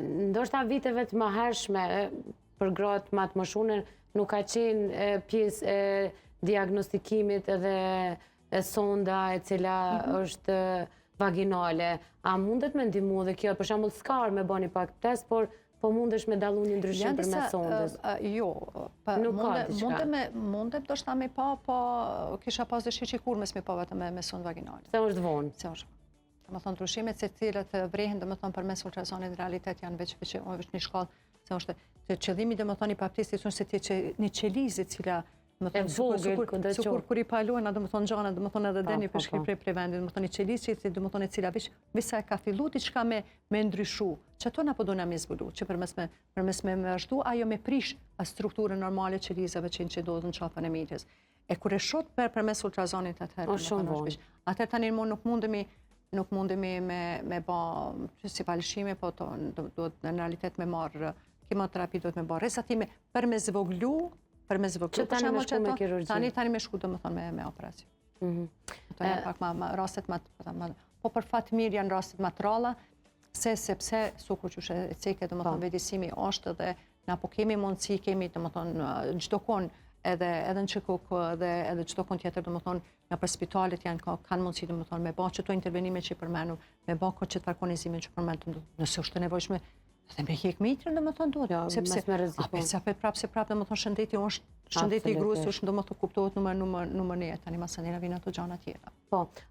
ndoshta viteve të mëhershme për gratë më të moshune nuk ka qenë pjesë e diagnostikimit edhe e sonda e cila është vaginale. A mundet me ndihmu dhe kjo, për shembull s'ka me bani pak test, por po mundesh me dallu një ndryshim përmes sondës? Jo, mundet do shta me pa, po kisha pas dëshirë që kur mes me pa vetëm me sondë vaginale. Se është vonë? Se është. Dhe më thonë, ndryshimet se cilët vrehen, dhe më thonë, përmes ultrazonit në realitet janë veç një shkallë, se është të qëllimi dhe më thonë i paptisë, se ti një qelizë cila sukur kur i palojnë, dhe më thonë gjana, dhe më thonë edhe deni për shkri prej vendit, dhe më thonë i qelizë që dhe më thonë e cila visa e ka fillu diçka me ndryshu, që ato na po dojna me zbulu, që përmes me vazhdu, ajo me prish a strukturën normale qelizave që ndodhën në qafën e mirës. E kur e shot përmes ultrazonit atëherë tani nuk mundemi me ba si palëshime, po duhet në realitet me marrë kemoterapi, duhet me ba rezatime për me zvoglu, që tani me shku me kirurgji. Tani me shku, do më thonë, me operacion. Ato janë pak rastet po për fatë mirë janë rastet më të ralla, sepse sukur që e ceke, do më thonë, vedisimi është dhe na po kemi mundësi, kemi, do më thonë, çdo kon edhe në Qikuk dhe edhe çdo kon tjetër, do më thonë, në për spitalet kanë mundësi, do më thonë, me ba që to intervenime që i përmenu, me ba që të farkonizimin që përmenu, nëse është të nevojshme, dhe me hjek mitrën, dhe më thonë, duhet. Sepse prapë, dhe më thonë, shëndeti është, shëndeti i grusë është, do më thonë, kuptohet numër një, tani masë njëra vinë ato gjana tjera. Po,